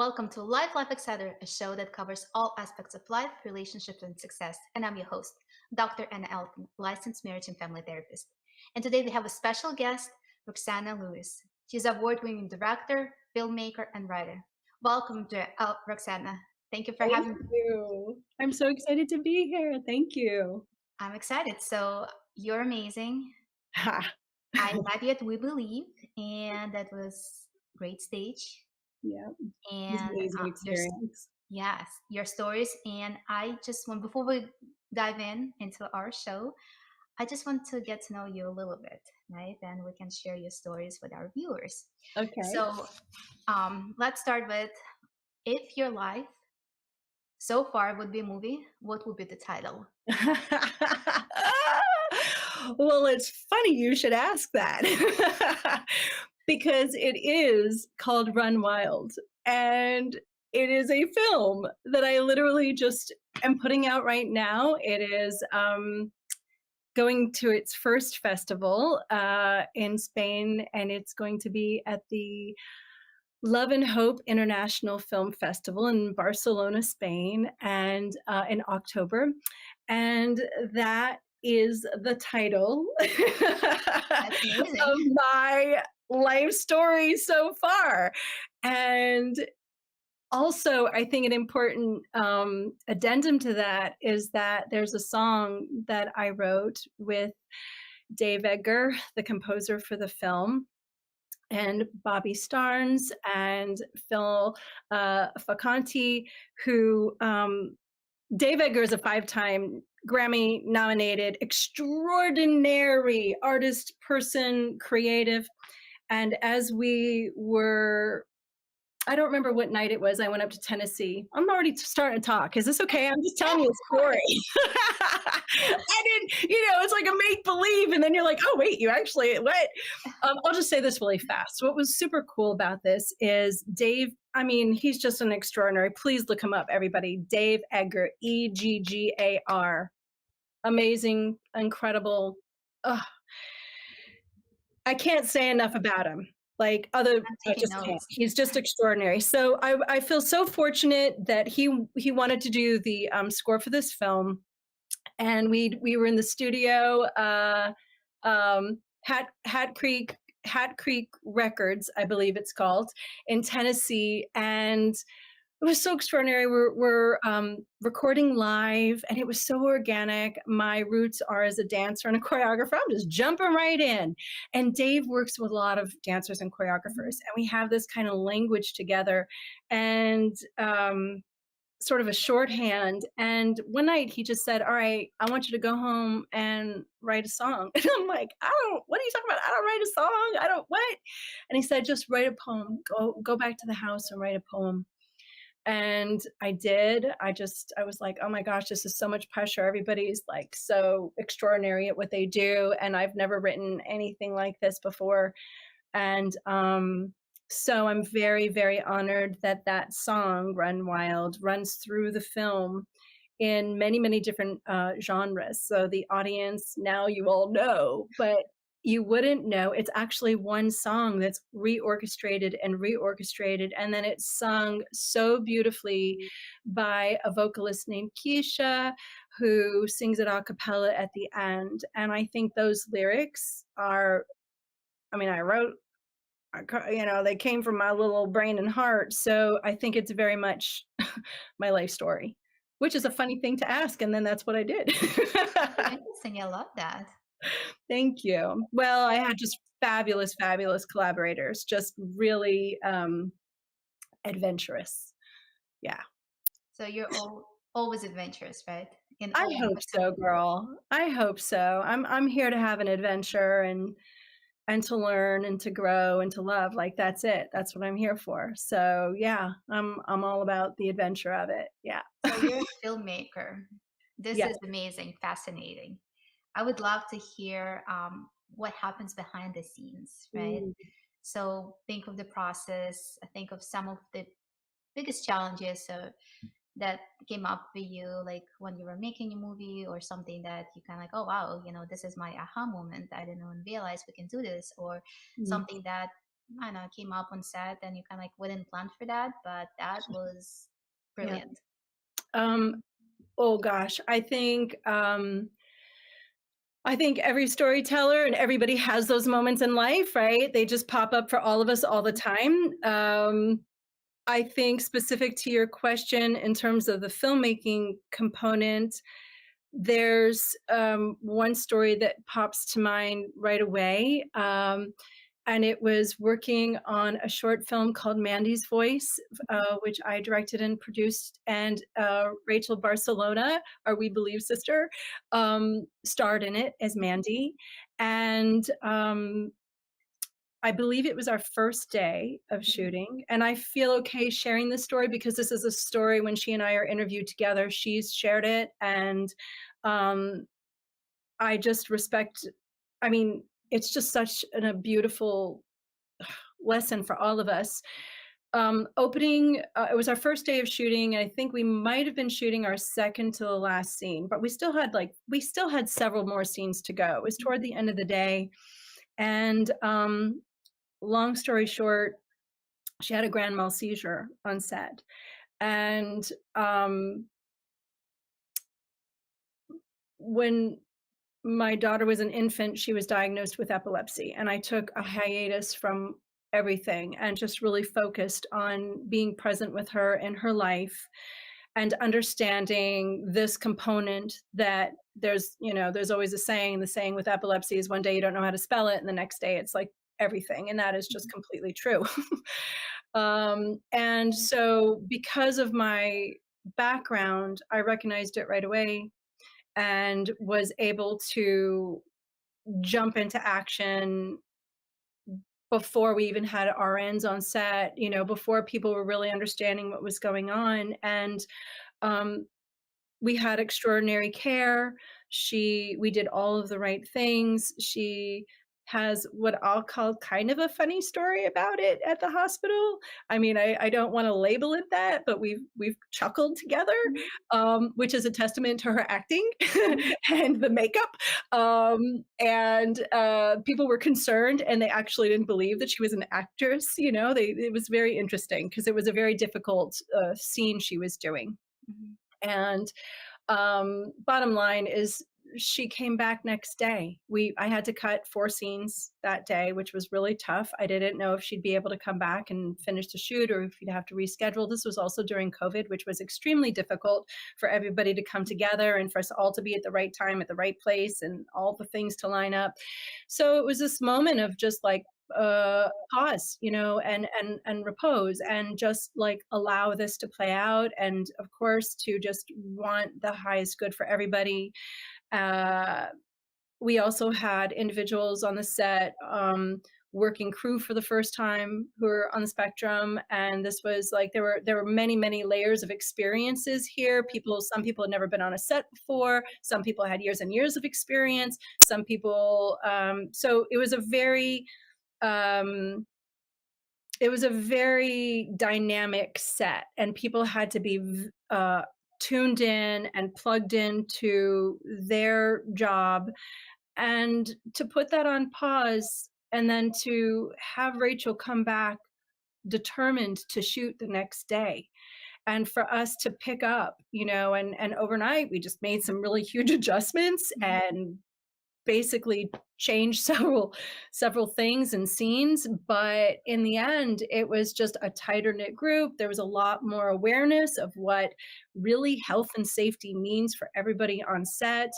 Welcome to Life Etc., a show that covers all aspects of life, relationships, and success. And I'm your host, Dr. Anna Elton, licensed marriage and family therapist. And today we have a special guest, Roxanna Lewis. She's an award-winning director, filmmaker, and writer. Welcome to Roxanna. Thank you for Thank having me. you. I'm so excited to be here. Thank you. I'm excited. So you're amazing. Ha. I met you at We Believe, and that was great stage. Yeah, it was an And amazing there's experience. Yes, your stories. And I just want, before we dive in into our show, I just want to get to know you a little bit, right? Then we can share your stories with our viewers. Okay. So let's start with, if your life so far would be a movie, what would be the title? Well, it's funny you should ask that because it is called Run Wild, and it is a film that I literally just am putting out right now. It is going to its first festival in Spain, and it's going to be at the Love and Hope International Film Festival in Barcelona, Spain, and in October. And that is the title That's amazing. of my life story so far. And also, I think an important addendum to that is that there's a song that I wrote with Dave Edgar, the composer for the film, and Bobby Starnes and Phil Facanti, who Dave Edgar is a 5-time Grammy nominated, extraordinary artist, person, creative. And as we were, I don't remember what night it was, I went up to Tennessee. I'm already starting to talk. Is this okay? I'm just telling Yeah, you of a course. story. I didn't, it's like a make believe. And then you're like, oh, wait, you actually, what? I'll just say this really fast. What was super cool about this is Dave, I mean, he's just an extraordinary. Please look him up, everybody. Dave Edgar, Eggar. Amazing, incredible. Ugh, I can't say enough about him. Like other, I'm I taking just can't. notes. He's just extraordinary. So I feel so fortunate that he wanted to do the score for this film, and we were in the studio, Hat Creek Records, I believe it's called, in Tennessee, and it was so extraordinary. We're recording live, and it was so organic. My roots are as a dancer and a choreographer. I'm just jumping right in. And Dave works with a lot of dancers and choreographers, and we have this kind of language together, and sort of a shorthand. And one night he just said, "All right, I want you to go home and write a song." And I'm like, what are you talking about? I don't write a song. I don't, what? And he said, just write a poem. Go back to the house and write a poem. And I did. I was like, oh my gosh, this is so much pressure. Everybody's like so extraordinary at what they do. And I've never written anything like this before. And so I'm very, very honored that that song, Run Wild, runs through the film in many, many different genres. So the audience, now you all know, but you wouldn't know. It's actually one song that's reorchestrated and reorchestrated, and then it's sung so beautifully by a vocalist named Keisha, who sings it a cappella at the end. And I think those lyrics are, I mean, they came from my little brain and heart. So I think it's very much my life story, which is a funny thing to ask. And then that's what I did. So interesting. I love that. Thank you. Well, I had just fabulous, fabulous collaborators, just really adventurous. Yeah. So you're always adventurous, right? In I all hope so, girl. I hope so. I'm here to have an adventure and to learn and to grow and to love. Like that's it. That's what I'm here for. So yeah, I'm all about the adventure of it. Yeah. So you're a filmmaker. This Yeah. is amazing, fascinating. I would love to hear what happens behind the scenes, right? Mm. So think of the process. Think of some of the biggest challenges that came up for you, like when you were making a movie or something that you kind of like, oh wow, this is my aha moment. I didn't even realize we can do this, or Mm. something that I know, came up on set and you kind of like wouldn't plan for that, but that was Yeah. brilliant. Um, oh gosh, I think every storyteller and everybody has those moments in life, right? They just pop up for all of us all the Mhm. time. I think specific to your question in terms of the filmmaking component, there's one story that pops to mind right away. And it was working on a short film called Mandy's Voice, which I directed and produced, and Rachel Barcelona, our We Believe sister, starred in it as Mandy. And I believe it was our first day of Mhm. shooting, and I feel okay sharing this story because this is a story when she and I are interviewed together, she's shared it, and um, I just respect. I mean, it's just such a beautiful lesson for all of us. Opening, it was our first day of shooting. I think we might have been shooting our second to the last scene, but we still had several more scenes to go. It was toward the end of the day, and long story short, she had a grand mal seizure on set, and when my daughter was an infant, she was diagnosed with epilepsy, and I took a hiatus from everything and just really focused on being present with her in her life and understanding this component that there's always a saying. The saying with epilepsy is one day you don't know how to spell it, and the next day it's like everything, and that is just Mhm. completely true. And so because of my background, I recognized it right away and was able to jump into action before we even had RNs on set, before people were really understanding what was going on. And um, we had extraordinary care. We did all of the right things. She has what I'll call kind of a funny story about it at the hospital. I mean, I don't want to label it that, but we've chuckled together, Mhm. which is a testament to her acting Mhm. and the makeup. And people were concerned, and they actually didn't believe that she was an actress. It was very interesting because it was a very difficult scene she was doing. Mhm. And bottom line is she came back next day. I had to cut 4 scenes that day, which was really tough. I didn't know if she'd be able to come back and finish the shoot or if we'd have to reschedule. This was also during COVID, which was extremely difficult for everybody to come together and for us all to be at the right time, at the right place, and all the things to line up. So it was this moment of just like pause, and repose, and just like allow this to play out, and of course to just want the highest good for everybody. uh we also had individuals on the set, working crew for the first time, who were on the spectrum, and this was like there were many many layers of experiences here. Some people had never been on a set before, some people had years and years of experience, some people, so um it was a very dynamic set, and people had to be tuned in and plugged into their job, and to put that on pause and then to have Rachel come back determined to shoot the next day, and for us to pick up, and overnight we just made some really huge adjustments Mhm. and basically changed several things and scenes. But in the end, it was just a tighter knit group. There was a lot more awareness of what really health and safety means for everybody on set,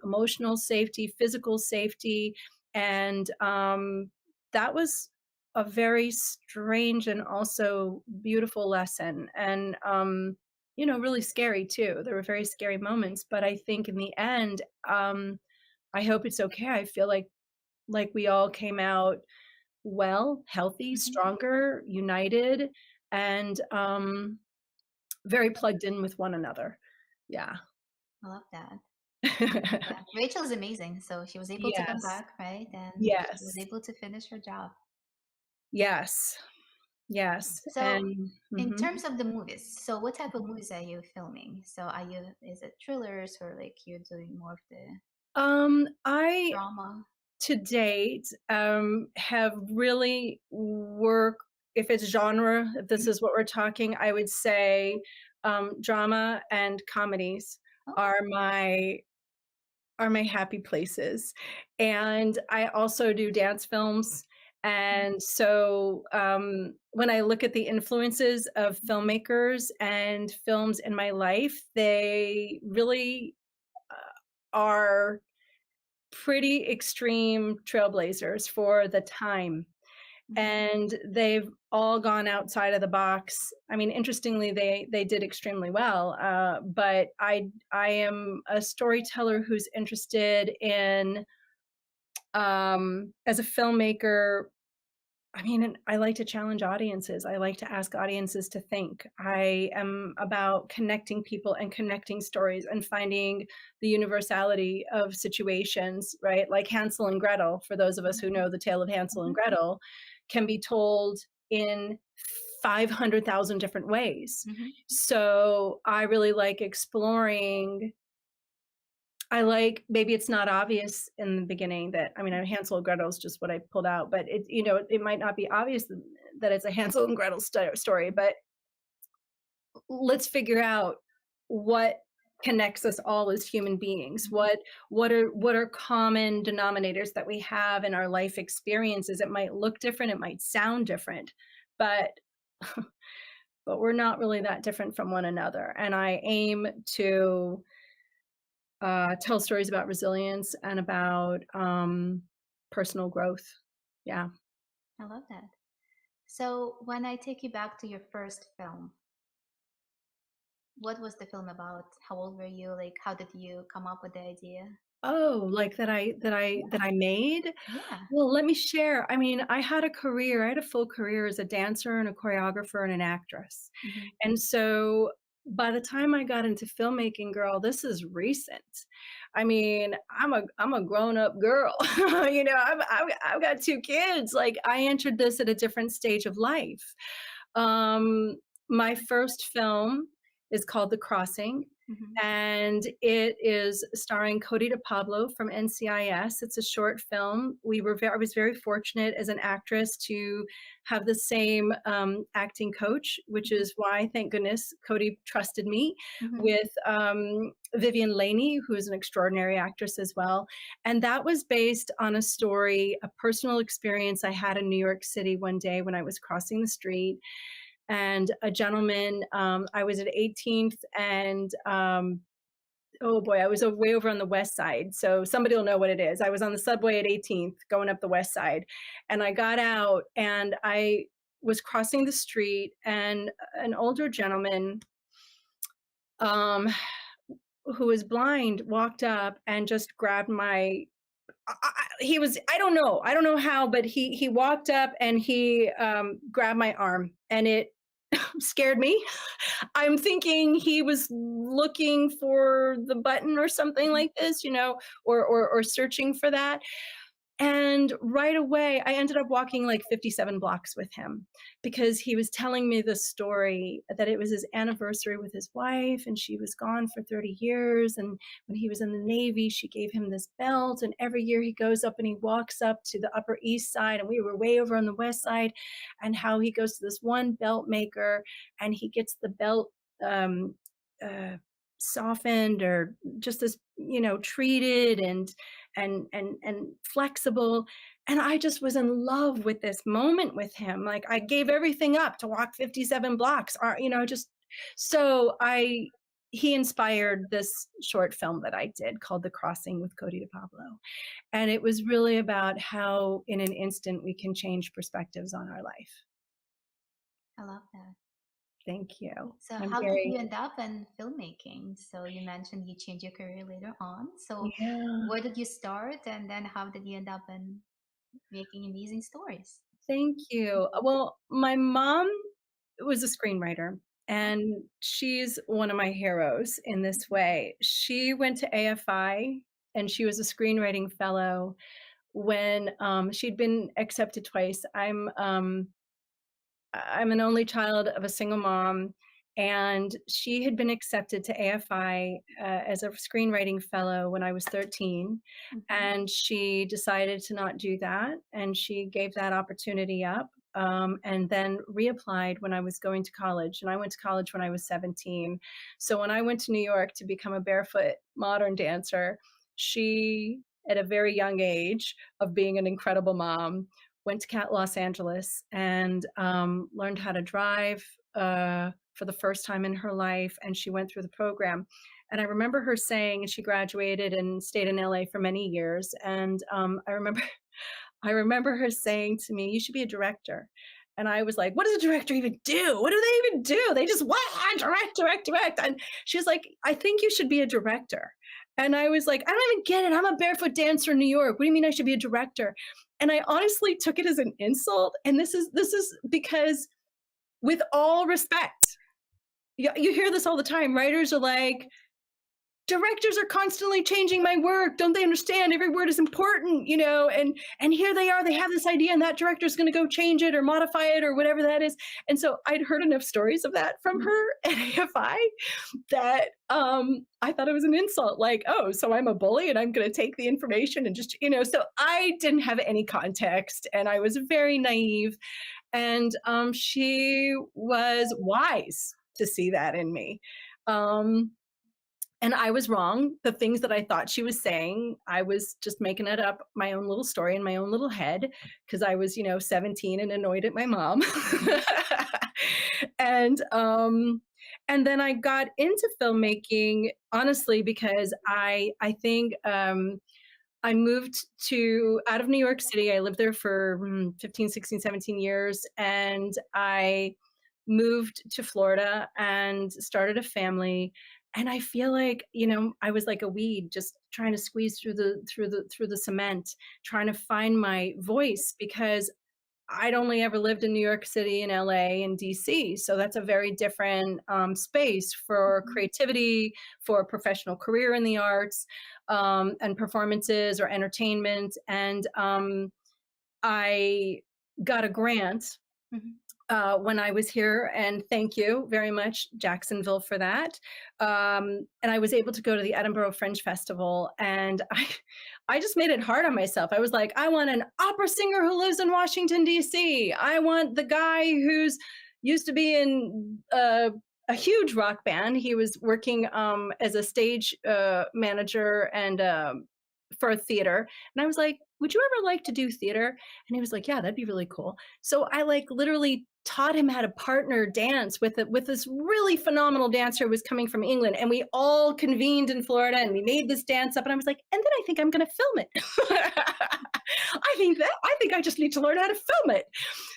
emotional safety, physical safety. And that was a very strange and also beautiful lesson, and really scary too. There were very scary moments, but I think in the end, I hope it's okay. I feel like we all came out well, healthy, Mhm. stronger, united, and very plugged in with one another. Yeah. I love that. Yeah, Rachel is amazing. So she was able to come Yes. back, right? And she was Yes. able to finish her job. Yes. Yes. So, And in mhm. terms of the movies, so what type of movies are you filming? So, is it thrillers or like you're doing more of the I drama? to date have really work. If it's genre, if this Mhm. is what we're talking, I would say drama and comedies Oh. are my happy places. And I also do dance films. Mhm. And so when I look at the influences of filmmakers and films in my life, they really are pretty extreme trailblazers for the time. Mhm. And they've all gone outside of the box. I mean, interestingly, they did extremely well. But I am a storyteller who's interested in as a filmmaker. I mean, I like to challenge audiences. I like to ask audiences to think. I am about connecting people and connecting stories and finding the universality of situations, right? Like Hansel and Gretel, for those of us who know the tale of Hansel and Mhm. Gretel, can be told in 500,000 different ways. Mhm. So I really like exploring. I like, maybe it's not obvious in the beginning that, I mean, Hansel and Gretel is just what I pulled out, but it might not be obvious that it's a Hansel and Gretel story, but let's figure out what connects us all as human beings. Mhm. What are common denominators that we have in our life experiences? It might look different, it might sound different, but but we're not really that different from one another. And I aim to tell stories about resilience and about personal growth. Yeah. I love that. So, when I take you back to your first film, what was the film about? How old were you? Like, how did you come up with the idea? Oh, like that I made? Yeah. Well, let me share. I mean, I had a career. I had a full career as a dancer and a choreographer and an actress. Mhm. And so by the time I got into filmmaking, girl, this is recent. I mean, I'm a grown-up girl. I've got two kids. Like I entered this at a different stage of life. Um, my first film is called The Crossing, Mhm. and it is starring Cody DePablo from NCIS. It's a short film. I was very fortunate as an actress to have the same acting coach, which Mhm. is why, thank goodness, Cody trusted me Mhm. with Vivian Laney, who is an extraordinary actress as well. And that was based on a story, a personal experience I had in New York City one day when I was crossing the street, and a gentleman, I was at 18th, and oh boy, I was way over on the west side. So somebody will know what it is. I was on the subway at 18th going up the west side, and I got out and I was crossing the street, and an older gentleman um, who was blind walked up and just grabbed my. He was, I don't know how, but he walked up and he grabbed my arm, and it scared me. I'm thinking he was looking for the button or something Mhm. like this, or searching for that. And right away, I ended up walking like 57 blocks with him because he was telling me the story that it was his anniversary with his wife and she was gone for 30 years. And when he was in the Navy, she gave him this belt. And every year he goes up and he walks up to the Upper East Side, and we were way over on the West Side, and how he goes to this one belt maker and he gets the belt um, uh, softened or just as, treated and flexible. And I just was in love with this moment with him. Like I gave everything up to walk 57 blocks, or just so I he inspired this short film that I did called The Crossing with Cody DePablo. And it was really about how in an instant we can change perspectives on our life. I love that. Thank you. So, I'm how did very you end up in filmmaking? So, you mentioned you changed your career later on. So, yeah, where did you start, and then how did you end up in making amazing stories? thank you. Well, my mom was a screenwriter, Oh. and she's one of my heroes in this way. She went to AFI, and she was a screenwriting fellow when she'd been accepted twice. I'm an only child of a single mom, And she had been accepted to AFI as a screenwriting fellow when I was 13. Mhm. And she decided to not do that. And she gave that opportunity up, and then reapplied when I was going to college. And I went to college when I was 17. So when I went to New York to become a barefoot modern dancer, she, at a very young age of being an incredible mom, went to Los Angeles and learned how to drive for the first time in her life. And she went through the program. And I remember her saying, and she graduated and stayed in LA for many years. And I remember, I remember her saying to me, "You should be a director." And I was like, "What does a director even do? What do they even do? They just what? Direct, direct, direct." And she was like, "I think you should be a director." And I was like, "I don't even get it. I'm a barefoot dancer in New York. What do you mean I should be a director?" And I honestly took it as an insult. And this is because, with all respect, you hear this all the time. Writers are like, directors are constantly changing my work. Don't they understand? Every word is important, you know? And here they are, they have this idea, and that director's gonna go change it or modify it or whatever that is. And so I'd heard enough stories of that from Mhm. her at AFI that I thought it was an insult, like, oh, so I'm a bully and I'm gonna take the information and just, so I didn't have any context and I was very naive. And she was wise to see that in me. Um, and I was wrong. The things that I thought she was saying, I was just making it up, my own little story in my own little head, because I was, 17 and annoyed at my mom. Mhm. and um, and then I got into filmmaking, honestly, because I think I moved to out of New York City. I lived there for 15, 16, 17 years. And I moved to Florida and started a family. And I feel like, I was like a weed just trying to squeeze through the cement, trying to find my voice, because I'd only ever lived in New York City and LA and DC. So that's a very different space for Mhm. creativity, for a professional career in the arts, and performances or entertainment. And I got a grant Mhm. when I was here, and thank you very much, Jacksonville, for that. And I was able to go to the Edinburgh Fringe Festival, and I just made it hard on myself. I was like, I want an opera singer who lives in Washington D.C. I want the guy who's used to be in a huge rock band. He was working as a stage manager and for a theater. And I was like, would you ever like to do theater? And he was like, yeah, that'd be really cool. So I like literally taught him how to partner dance with this really phenomenal dancer who was coming from England. And we all convened in Florida and we made this dance up. And I was like, and then I think I'm going to film it. I think I just need to learn how to film it.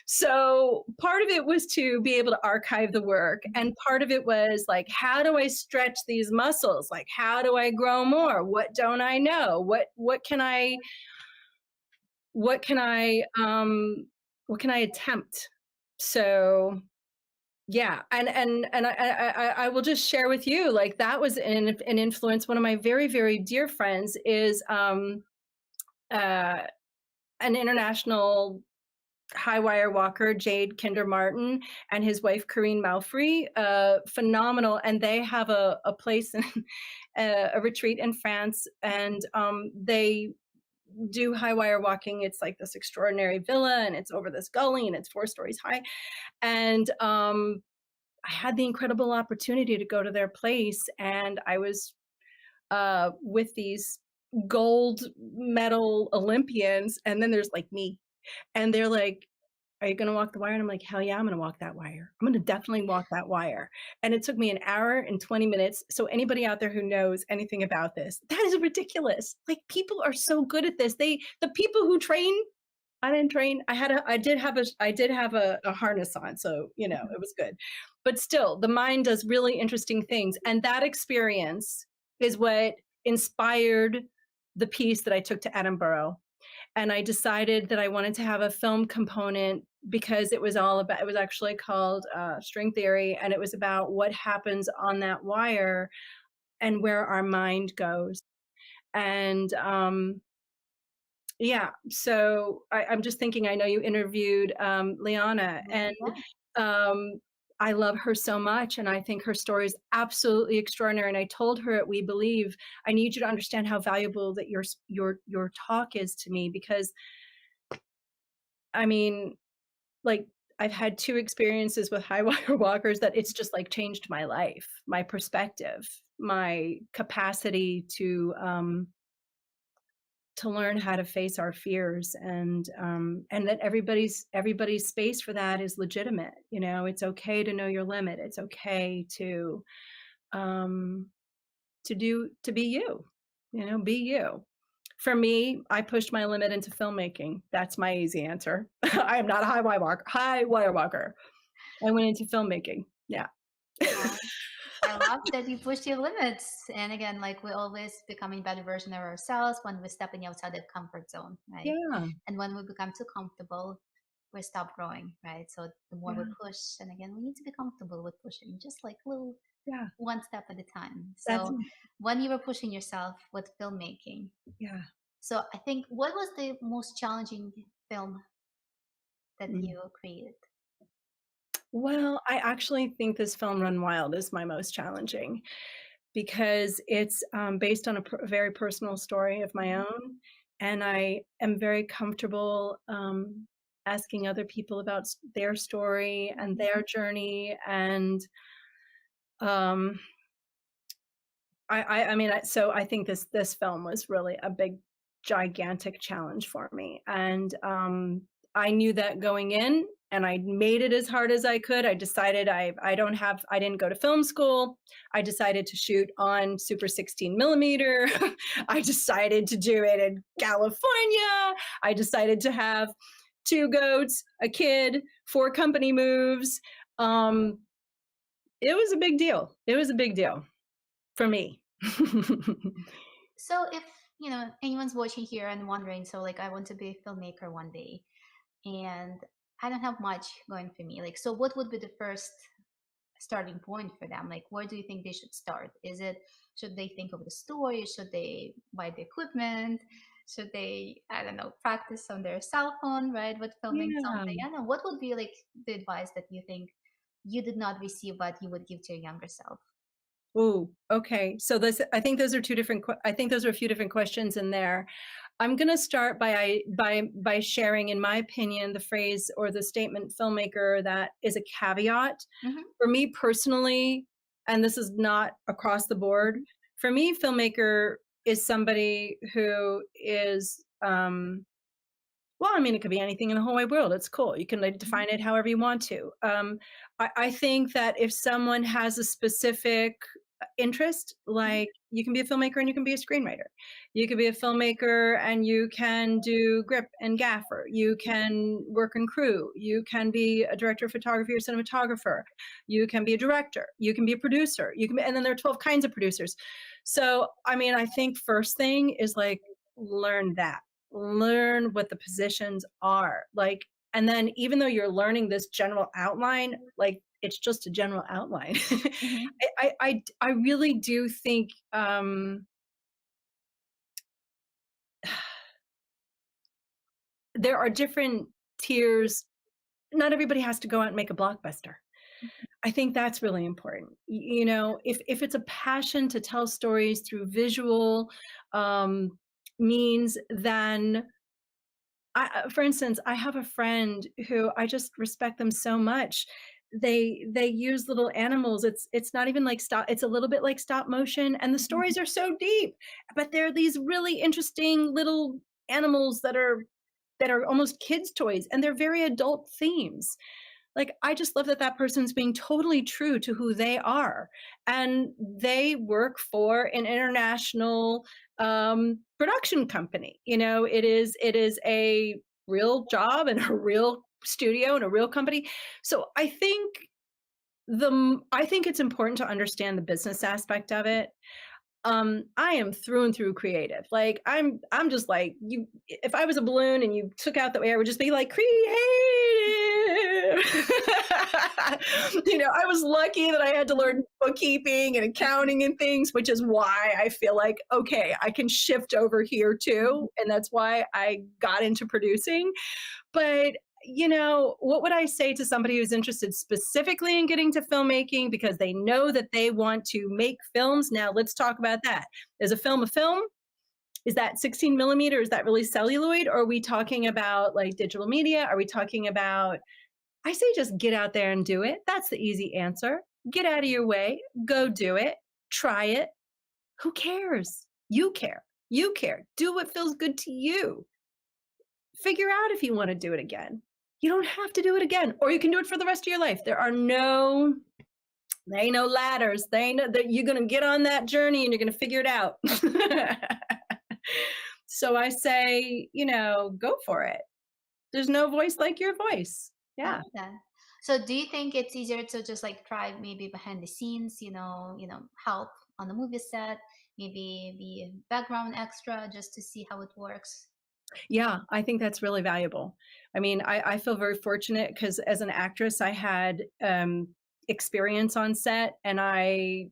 So part of it was to be able to archive the work. Mhm. And part of it was like, how do I stretch these muscles? Like, how do I grow more? What don't I know? What can I what can I attempt? So yeah, and I will just share with you, like, that was an influence. One of my very, very dear friends is uh an international high wire walker, Jade Kinder Martin, and his wife Karine Malfrey, phenomenal. And they have a place in a retreat in France, and they do high wire walking. It's like this extraordinary villa, and it's over this gully, and it's 4 stories high. And I had the incredible opportunity to go to their place, and I was with these gold medal Olympians, and then there's like me, and they're like, "Are you gonna walk the wire?" And I'm like, "Hell yeah, I'm gonna walk that wire. I'm gonna definitely walk that wire." And it took me an hour and 20 minutes. So anybody out there who knows anything about this, that is ridiculous. Like, people are so good at this. The people who train, I didn't train. I did have a harness on, so Mhm. it was good. But still, the mind does really interesting things, and that experience is what inspired the piece that I took to Edinburgh. And I decided that I wanted to have a film component, because it was actually called String Theory, and it was about what happens on that wire and where our mind goes. And yeah, so I'm just thinking, I know you interviewed Liana, and Yeah. um, I love her so much, and I think her story is absolutely extraordinary. And I told her at We Believe, I need you to understand how valuable that your talk is to me, because I mean, like, I've had 2 experiences with high wire walkers that it's just, like, changed my life, my perspective, my capacity to learn how to face our fears, and that everybody's space for that is legitimate. You know, it's okay to know your limit. It's okay um, to be you. You know, be you. For me, I pushed my limit into filmmaking. That's my easy answer. I am not a high wire walker. I went into filmmaking. Yeah. Well, I love that you push your limits. And again, like we're always becoming better version of ourselves when we're stepping outside that comfort zone, right? Yeah. And when we become too comfortable, we stop growing, right? So the more we Yeah. push, and again, we need to be comfortable with pushing, just like little Yeah. one step at a time. That's So when you were pushing yourself with filmmaking, yeah. so I think what was the most challenging film that Mm. you created? Well, I actually think this film Run Wild is my most challenging, because it's based on a very personal story of my Mhm. own, and I am very comfortable asking other people about their story and Mhm. their journey, and um, I mean, so I think this film was really a big, gigantic challenge for me, and I knew that going in, and I made it as hard as I could. I decided I didn't go to film school. I decided to shoot on Super 16 millimeter. I decided to do it in California. I decided to have 2 goats, a kid, 4 company moves. Um, it was a big deal. It was a big deal for me. So if anyone's watching here and wondering, so like I want to be a filmmaker one day, and I don't have much going for me. Like, so what would be the first starting point for them? Like, where do you think they should start? Is it, should they think of the story? Should they buy the equipment? Should they, I don't know, practice on their cell phone, right? With filming Yeah. something? I don't know. What would be like the advice that you think you did not receive, but you would give to your younger self? Ooh, okay. So I think those are 2 different I think those are a few different questions in there. I'm gonna start by sharing, in my opinion, the phrase or the statement filmmaker that is a caveat. Mm-hmm. For me personally, and this is not across the board, for me, filmmaker is somebody who is, well, I mean, it could be anything in the whole wide world. It's cool. You can like, define it however you want to. I think that if someone has a specific interest, like you can be a filmmaker and you can be a screenwriter. You could be a filmmaker and you can do grip and gaffer. You can work in crew. You can be a director of photography or cinematographer. You can be a director. You can be a producer. You can be, and then there are 12 kinds of producers. So, I mean, I think first thing is like learn that, learn what the positions are, like, and then even though you're learning this general outline, like it's just a general outline. Mm-hmm. I really do think there are different tiers. Not everybody has to go out and make a blockbuster. I think that's really important. You know, if it's a passion to tell stories through visual um, means, then for instance, I have a friend who I just respect them so much. They use little animals. It's not even like stop. It's a little bit like stop motion, and the stories are so deep. But they're these really interesting little animals that are almost kids' toys, and they're very adult themes. Like, I just love that that person's being totally true to who they are, and they work for an international production company. You know, it is a real job and a real studio and a real company. So I think it's important to understand the business aspect of it. I am through and through creative. Like I'm just like you. If I was a balloon and you took out the air, it would just be like creative. You know, I was lucky that I had to learn bookkeeping and accounting and things, which is why I feel like, okay, I can shift over here too. And that's why I got into producing. But what would I say to somebody who's interested specifically in getting to filmmaking because they know that they want to make films? Now, let's talk about that. Is a film a film? Is that 16 millimeter? Is that really celluloid? Or are we talking about like digital media? Are we talking about, I say just get out there and do it. That's the easy answer. Get out of your way, go do it, try it. Who cares? You care. You care. Do what feels good to you. Figure out if you want to do it again. You don't have to do it again, or you can do it for the rest of your life. There ain't no ladders. They ain't no, that you're going to get on that journey and you're going to figure it out. So I say, go for it. There's no voice like your voice. I Yeah. love that. So do you think it's easier to just like try maybe behind the scenes, help on the movie set, maybe be a background extra just to see how it works? Yeah, I think that's really valuable. I mean, I feel very fortunate because as an actress, I had experience on set, and I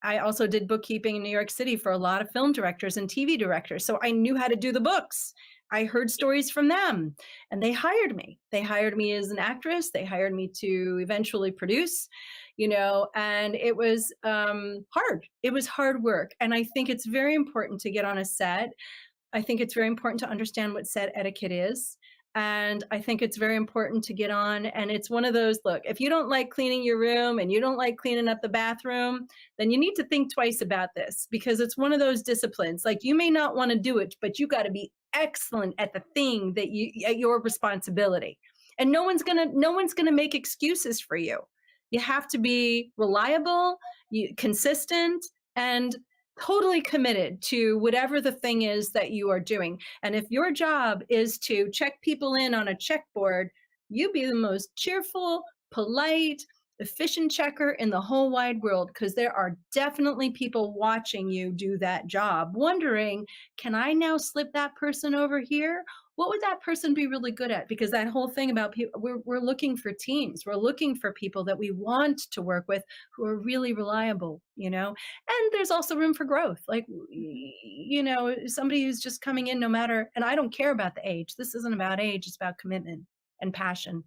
also did bookkeeping in New York City for a lot of film directors and TV directors. So I knew how to do the books. I heard stories from them and they hired me. They hired me as an actress. They hired me to eventually produce, and it was hard. It was hard work. And I think it's very important to get on a set. I think it's very important to understand what set etiquette is. And I think it's very important to get on. And it's one of those, look, if you don't like cleaning your room and you don't like cleaning up the bathroom, then you need to think twice about this because it's one of those disciplines. Like you may not want to do it, but you got to be excellent at the thing that at your responsibility. And no one's gonna make excuses for you. You have to be reliable, consistent, and totally committed to whatever the thing is that you are doing. And if your job is to check people in on a checkboard, you be the most cheerful, polite, efficient checker in the whole wide world because there are definitely people watching you do that job, wondering, can I now slip that person over here? What would that person be really good at? Because that whole thing about people, we're looking for teams. We're looking for people that we want to work with who are really reliable, and there's also room for growth. Like, somebody who's just coming in no matter, and I don't care about the age. This isn't about age. It's about commitment and passion.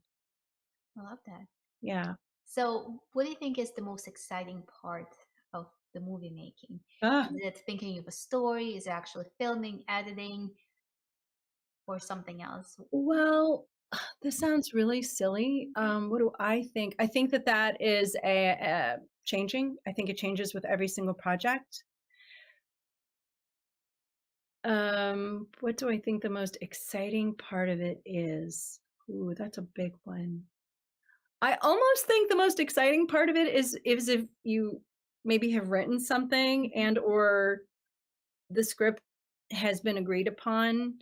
I love that. Yeah. So what do you think is the most exciting part of the movie making? Ah, Is it thinking of a story? Is it actually filming, editing, or something else? well, this sounds really silly. What do I think? I think that is a changing. I think it changes with every single project. What do I think the most exciting part of it is? Ooh, that's a big one. I almost think the most exciting part of it is if you maybe have written something and or the script has been agreed upon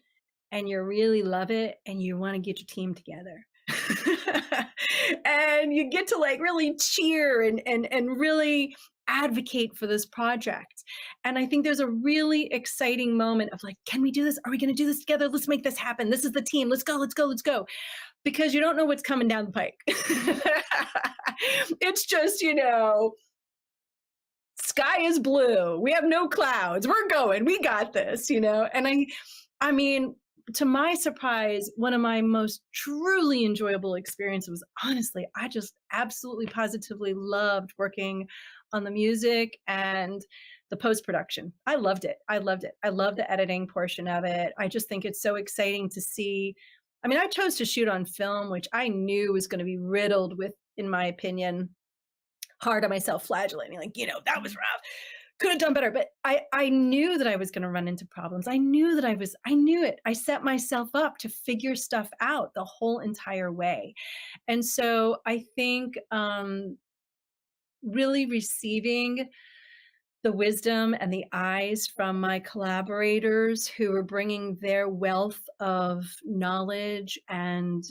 and you really love it and you want to get your team together. And you get to like really cheer and really advocate for this project. And I think there's a really exciting moment of like, can we do this? Are we going to do this together? Let's make this happen. This is the team. Let's go, let's go, let's go. Because you don't know what's coming down the pike. It's just, sky is blue. We have no clouds. We're going. We got this, And I mean, to my surprise, one of my most truly enjoyable experiences was honestly, I just absolutely positively loved working on the music and the post production. I loved it. I loved it. I love the editing portion of it. I just think it's so exciting to see. I mean, I chose to shoot on film, which I knew was going to be riddled with, in my opinion, hard on myself, flagellating, like, that was rough. Could have done better. But I knew that I was going to run into problems. I knew it. I set myself up to figure stuff out the whole entire way. And so I think really receiving the wisdom and the eyes from my collaborators who are bringing their wealth of knowledge and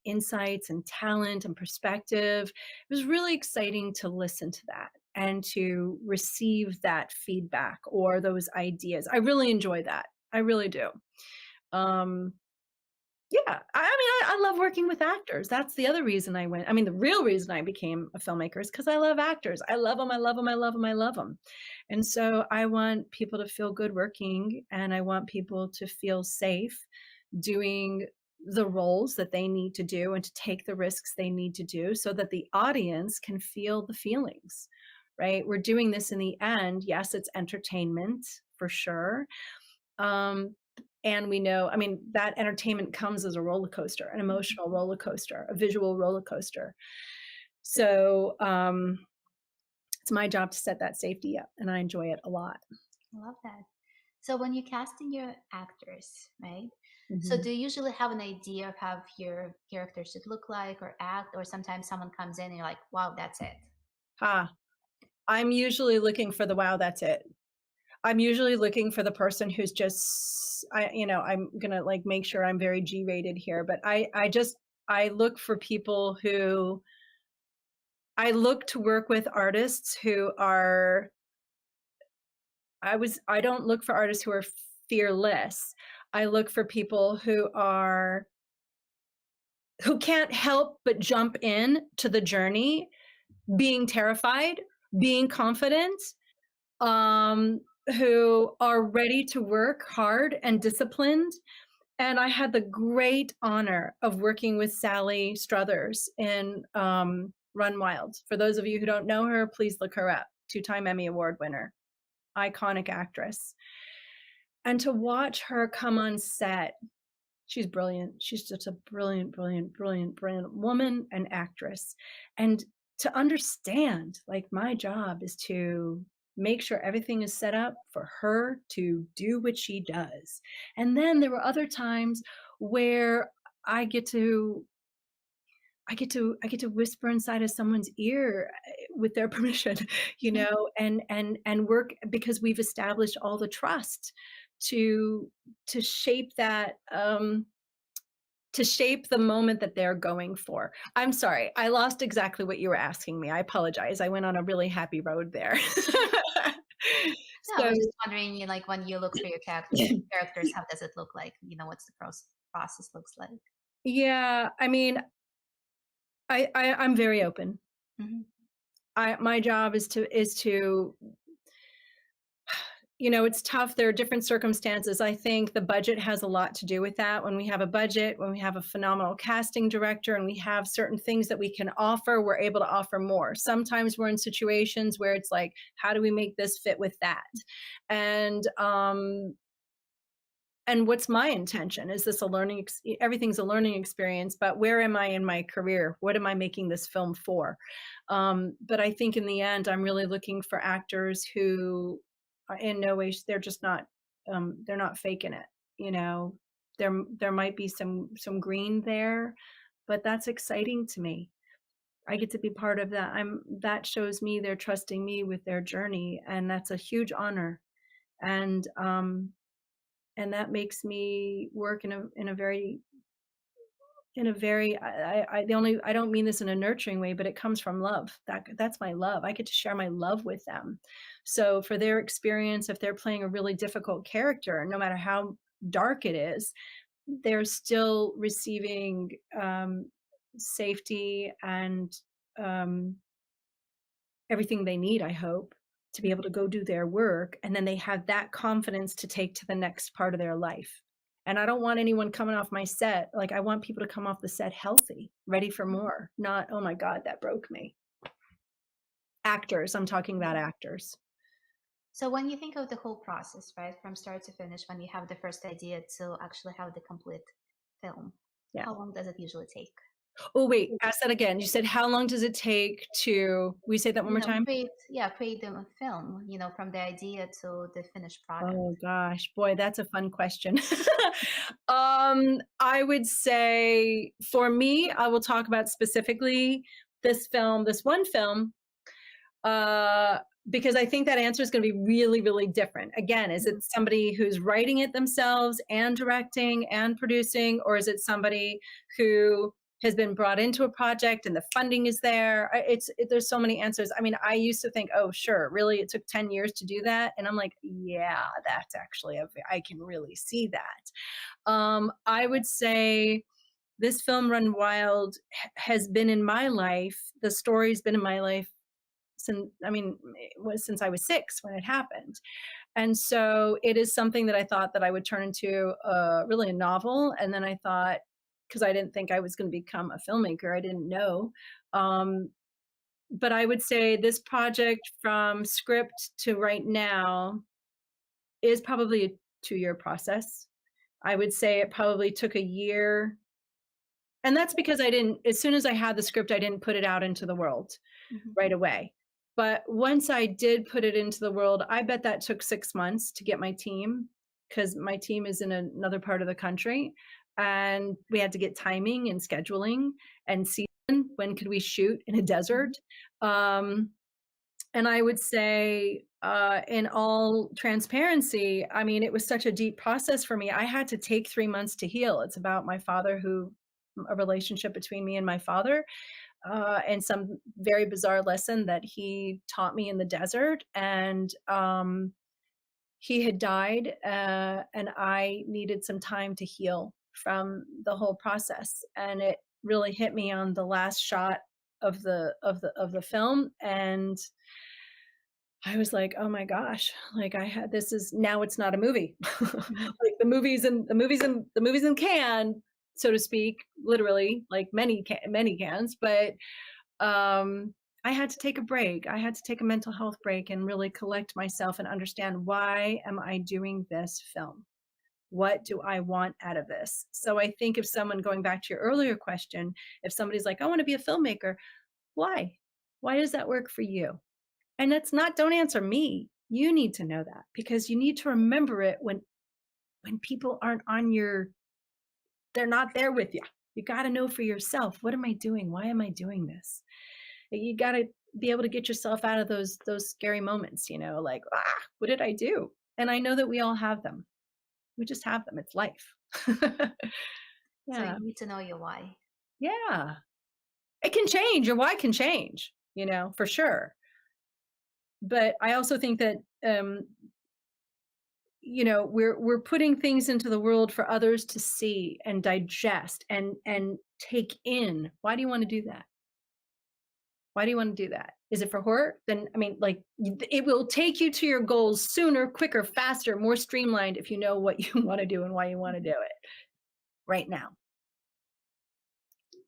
insights and talent and perspective. It was really exciting to listen to that and to receive that feedback or those ideas. I really enjoy that. I really do. Um, yeah, I love working with actors. That's the other reason I went. I mean, the real reason I became a filmmaker is because I love actors. I love them. I love them. I love them. I love them. And so I want people to feel good working, and I want people to feel safe doing the roles that they need to do and to take the risks they need to do so that the audience can feel the feelings, right? We're doing this in the end. Yes, it's entertainment for sure. Um, and we know, I mean, that entertainment comes as a roller coaster, an emotional roller coaster, a visual roller coaster. So it's my job to set that safety up, and I enjoy it a lot. I love that. So when you're casting your actors, right? So Mhm. do you usually have an idea of how your character should look like or act, or sometimes someone comes in and you're like, wow, that's it? Ah, I'm usually looking for the wow, that's it. I'm usually looking for the person who's just I'm gonna like make sure I'm very G-rated here, but I look for people who I look to work with artists who are I don't look for artists who are fearless. I look for people who can't help but jump in to the journey, being terrified, being confident, um, who are ready to work hard and disciplined. And I had the great honor of working with Sally Struthers in Run Wild. For those of you who don't know her, please look her up. Two-time Emmy Award winner, iconic actress. And to watch her come on set, she's brilliant. She's just a brilliant, brilliant, brilliant, brilliant woman and actress. And to understand, like, my job is to make sure everything is set up for her to do what she does. And then there were other times where I get to I get to whisper inside of someone's ear with their permission, and work because we've established all the trust to shape that to shape the moment that they're going for. I'm sorry, I lost exactly what you were asking me. I apologize. I went on a really happy road there. No, I So, was just wondering, like when you look for your characters, how does it look like? What's the process looks like? yeah, I mean, I'm very open. Hmm. My job is to it's tough. There are different circumstances. I think the budget has a lot to do with that. When we have a budget, when we have a phenomenal casting director, and we have certain things that we can offer, we're able to offer more. Sometimes we're in situations where it's like, how do we make this fit with that? And and what's my intention? Is this a everything's a learning experience, but where am I in my career? What am I making this film for? But I think in the end, I'm really looking for actors who in no way they're just not they're not faking it. You know, there might be some green there, but that's exciting to me. I get to be part of that. That shows me they're trusting me with their journey, and that's a huge honor. And and that makes me work in a very I the only I don't mean this in a nurturing way, but it comes from love. That's my love. I get to share my love with them. So for their experience, if they're playing a really difficult character, no matter how dark it is, they're still receiving safety and um, everything they need, I hope, to be able to go do their work, and then they have that confidence to take to the next part of their life. And I don't want anyone coming off my set like, I want people to come off the set healthy, ready for more, not, "Oh my god, that broke me." Actors, I'm talking about actors. So when you think of the whole process, right, from start to finish, when you have the first idea to actually have the complete film, Yeah. how long does it usually take? Oh, wait, ask that again. You said, "How long does it take to" will you say that one more time? Create the film, from the idea to the finished product. Oh gosh, boy, that's a fun question. I would say for me, I will talk about specifically this one film, uh, because I think that answer is going to be really, really different. Again, is it Mhm. somebody who's writing it themselves and directing and producing, or is it somebody who has been brought into a project and the funding is there? There's so many answers. I mean, I used to think, oh, sure, really, it took 10 years to do that, and I'm like, yeah, that's actually I can really see that. I would say this film Run Wild has been in my life. The story's been in my life since it was since I was 6 when it happened. And so it is something that I thought that I would turn into really a novel. And then I thought, because I didn't think I was going to become a filmmaker. I didn't know. Um, but I would say this project from script to right now is probably a 2-year process. I would say it probably took a year. And that's because I didn't, as soon as I had the script, I didn't put it out into the world Mhm. right away. But once I did put it into the world, I bet that took 6 months to get my team, because my team is in another part of the country. And we had to get timing and scheduling and season. When could we shoot in a desert? Mhm. Um, and I would say, in all transparency, I mean, it was such a deep process for me. I had to take 3 months to heal. It's about my father, who, a relationship between me and my father, and some very bizarre lesson that he taught me in the desert. And he had died, and I needed some time to heal from the whole process. And it really hit me on the last shot of the film, and I was like, "Oh my gosh, like I had this is now it's not a movie." Mhm. Like the movies in can, so to speak, literally, like many cans, but I had to take a break. I had to take a mental health break and really collect myself and understand, why am I doing this film? What do I want out of this? So I think, if someone, going back to your earlier question, if somebody's like, I want to be a filmmaker, why? Why does that work for you? And it's not, don't answer me. You need to know that, because you need to remember it when people aren't on your, they're not there with you. You got to know for yourself, what am I doing? Why am I doing this? You got to be able to get yourself out of those scary moments, like, what did I do? And I know that we all have them. We just have them. It's life. So Yeah. you need to know your why. Yeah. It can change. Your why can change, for sure. But I also think that, we're putting things into the world for others to see and digest and take in. Why do you want to do that? Why do you want to do that? Is it for horror? Then, I mean, like, it will take you to your goals sooner, quicker, faster, more streamlined, if you know what you want to do and why you want to do Mhm. it right now.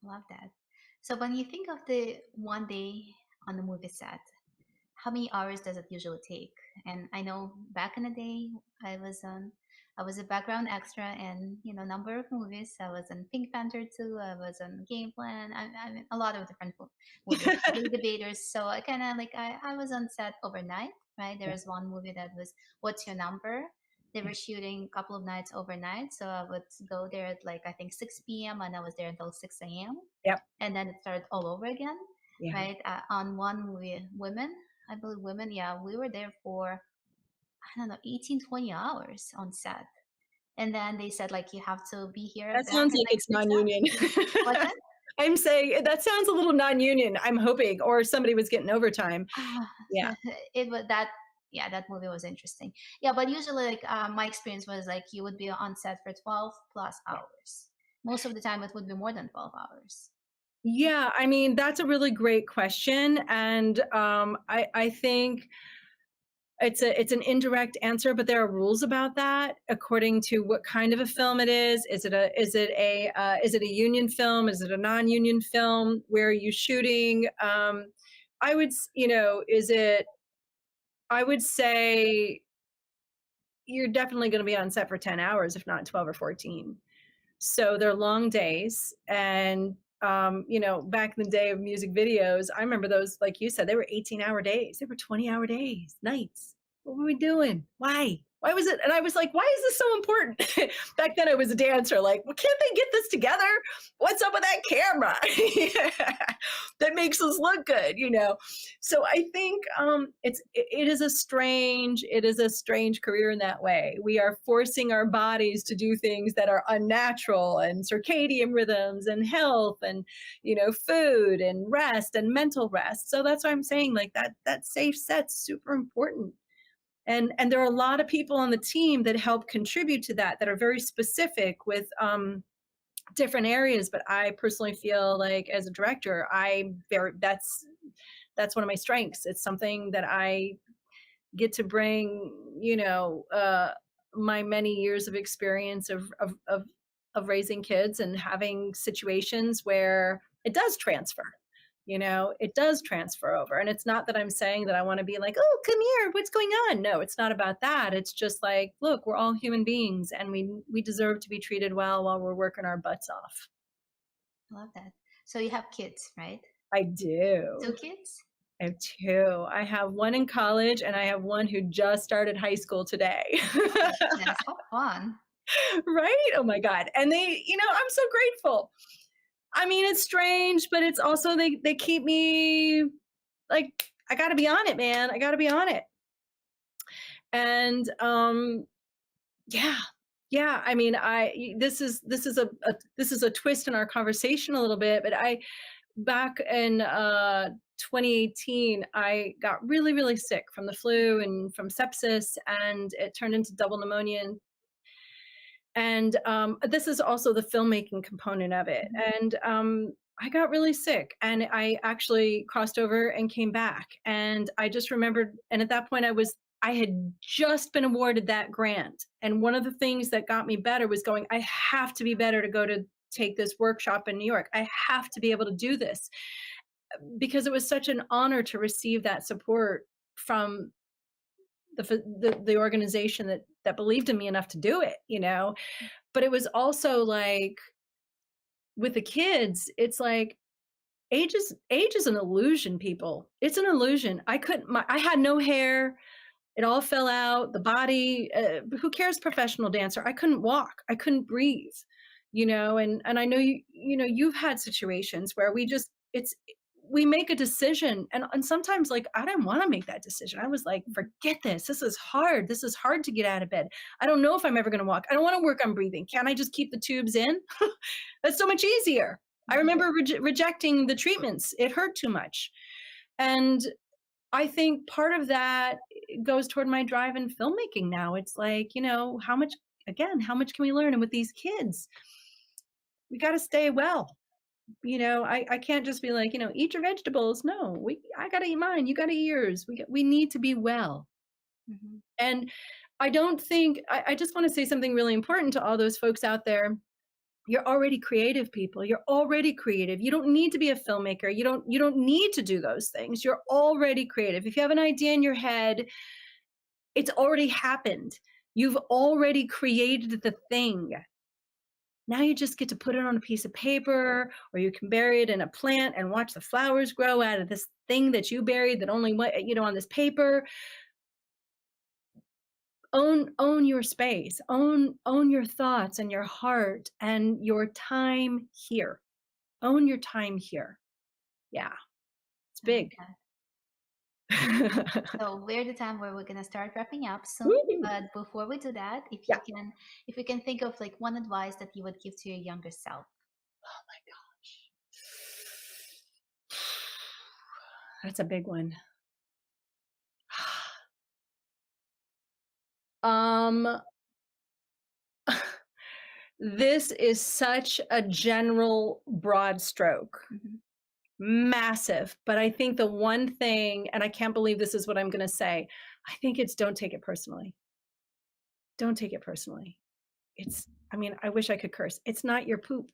Love that. So when you think of the one day on the movie set, how many hours does it usually take? And I know back in the day, I was on, I was a background extra in number of movies. I was in Pink Panther 2. I was on Game Plan. I'm in a lot of different movies. The Debaters. So I kind of like I was on set overnight. Right, there Yeah, was one movie that was What's Your Number. They yeah, were shooting a couple of nights overnight, so I would go there at like I think 6 p.m. and I was there until 6 a.m. yep, And then it started all over again, yeah. right? On one movie, Women, I believe Women, yeah, we were there for, I don't know, 18, 20 hours on set. And then they said, like, you have to be here That back sounds at like like it's 6 hours. non-union. What's that? I'm saying that sounds a little non-union. I'm hoping, or somebody was getting overtime. Ah, Yeah. it was that, yeah, that movie was interesting. Yeah, but usually, like, my experience was like you would be on set for 12 plus Yeah. hours. Most of the time, it would be more than 12 hours. Yeah, I mean, that's a really great question. And I think it's an indirect answer, but there are rules about that according to what kind of a film it is. Is it a union film? Is it a non-union film? Where are you shooting? I would is it? I would say you're definitely going to be on set for 10 hours, if not 12 or 14. So they're long days. And, back in the day of music videos, I remember those, like you said, they were 18-hour days. They were 20-hour days, nights. What were we doing? Why? Why was it? And I was like, why is this so important? Back then I was a dancer. Like, well, can't they get this together? What's up with that camera? That makes us look good, So I think, it is a strange career in that way. We are forcing our bodies to do things that are unnatural, and circadian rhythms and health and, food and rest and mental rest. So that's why I'm saying, like, that safe set's super important. And there are a lot of people on the team that help contribute to that are very specific with different areas. But I personally feel like, as a director, I very that's one of my strengths. It's something that I get to bring, my many years of experience of of raising kids and having situations where it does transfer. It does transfer over. And it's not that I'm saying that I want to be like, oh, come here, what's going on? No, it's not about that. It's just like, look, we're all human beings and we deserve to be treated well while we're working our butts off. I love that. So you have kids, right? I Two do. kids? I have two. I have one in college and I have one who just started high school today. Oh my goodness, how fun. Right? Oh my God. And I'm so grateful. I mean, it's strange, but it's also they keep me like I got to be on it, man. I got to be on it. And yeah. Yeah, I mean, this is a twist in our conversation a little bit, but I back in 2018, I got really, really sick from the flu and from sepsis, and it turned into double pneumonia. And this is also the filmmaking component of it. Mhm. And I got really sick, and I actually crossed over and came back. And I just remembered, and at that point, I had just been awarded that grant. And one of the things that got me better was going, I have to be better to go to take this workshop in New York. I have to be able to do this because it was such an honor to receive that support from the organization that believed in me enough to do it. But it was also like with the kids, it's like age is an illusion, people. It's an illusion. I had no hair. It all fell out. The body, who cares, professional dancer? I couldn't walk. I couldn't breathe. And I know you've had situations where we make a decision, and sometimes, like, I didn't want to make that decision. I was like, forget this. This is hard. This is hard to get out of bed. I don't know if I'm ever going to walk. I don't want to work on breathing. Can't I just keep the tubes in? That's so much easier. I Mhm. remember rejecting the treatments. It hurt too much. And I think part of that goes toward my drive in filmmaking now. It's like, how much can we learn? And with these kids, we got to stay well. I can't just be like, eat your vegetables. No, I got to eat mine. You got to eat yours. We need to be well. Mhm. And I just want to say something really important to all those folks out there. You're already creative, people. You're already creative. You don't need to be a filmmaker. You don't need to do those things. You're already creative. If you have an idea in your head, it's already happened. You've already created the thing. Now you just get to put it on a piece of paper, or you can bury it in a plant and watch the flowers grow out of this thing that you buried that only went, on this paper. Own your space. Own your thoughts and your heart and your time here. Own your time here. Yeah, it's I love big. that. So we're the time where we're gonna start wrapping up soon. Woo! But before we do that, Yeah. if you can think of like one advice that you would give to your younger self. Oh my gosh. That's a big one. Um, this is such a general broad stroke. Mhm. Massive. But I think the one thing, and I can't believe this is what I'm going to say, I think it's don't take it personally. Don't take it personally. I mean, I wish I could curse. It's not your poop.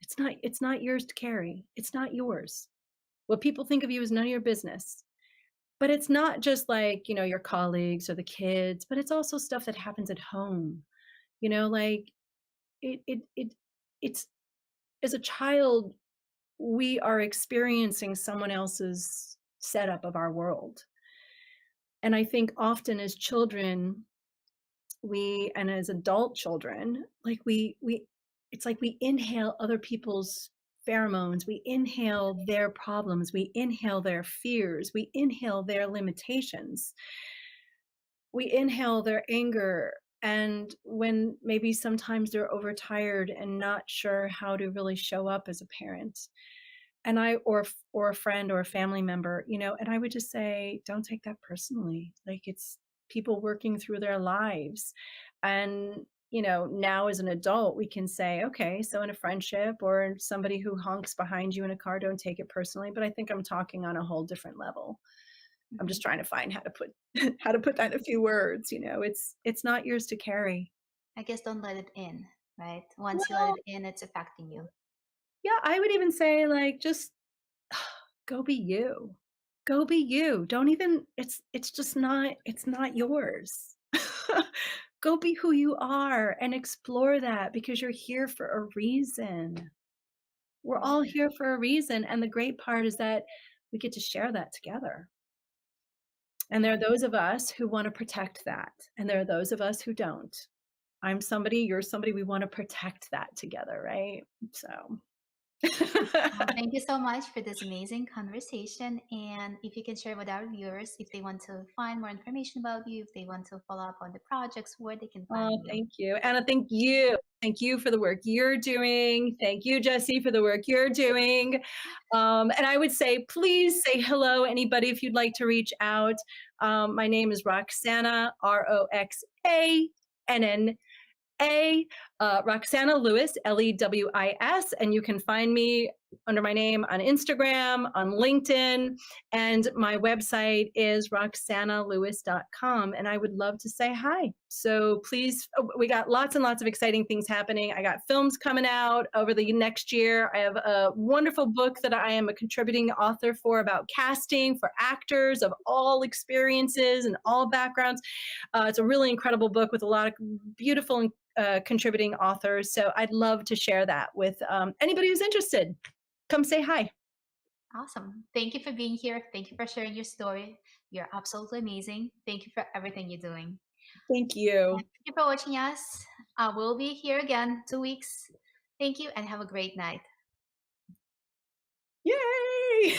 It's not yours to carry. It's not yours. What people think of you is none of your business. But it's not just like, your colleagues or the kids, but it's also stuff that happens at home. Like it's as a child, we are experiencing someone else's setup of our world. And I think often as children, and as adult children, like it's like we inhale other people's pheromones, we inhale their problems, we inhale their fears, we inhale their limitations, we inhale their anger. And when maybe sometimes they're overtired and not sure how to really show up as a parent, and or a friend or a family member, and I would just say, don't take that personally. Like, it's people working through their lives. And now as an adult, we can say, okay, so in a friendship or somebody who honks behind you in a car, don't take it personally. But I think I'm talking on a whole different level. I'm Mhm. just trying to find how to put how to put that in a few words. It's not yours to carry. I guess don't let it in. right? Once you let Well, it in, it's affecting you. yeah, I would even say like just go be you. Go be you. Don't even it's just not it's not yours. Go be who you are and explore that because you're here for a reason. We're all Right. here for a reason, and the great part is that we get to share that together. And there are those of us who wanna protect that, and there are those of us who don't. I'm somebody, you're somebody, we wanna protect that together, right? So Well, thank you so much for this amazing conversation. And if you can share with our viewers, if they want to find more information about you, if they want to follow up on the projects, where they can Oh, find you. thank you. Anna, thank you. Thank you for the work you're doing. Thank you, Jesse, for the work you're doing. And I would say, please say hello, anybody, if you'd like to reach out. My name is Roxanna, Roxanna, Roxanna Lewis, Lewis, and you can find me under my name on Instagram, on LinkedIn, and my website is roxannalewis.com. And I would love to say hi. So please, we got lots and lots of exciting things happening. I got films coming out over the next year. I have a wonderful book that I am a contributing author for about casting for actors of all experiences and all backgrounds. It's a really incredible book with a lot of beautiful contributing authors. So I'd love to share that with anybody who's interested. Come say hi. Awesome. Thank you for being here. Thank you for sharing your story. You're absolutely amazing. Thank you for everything you're doing. Thank And you. thank you for watching us. We'll be here again 2 weeks. Thank you and have a great night. Yay!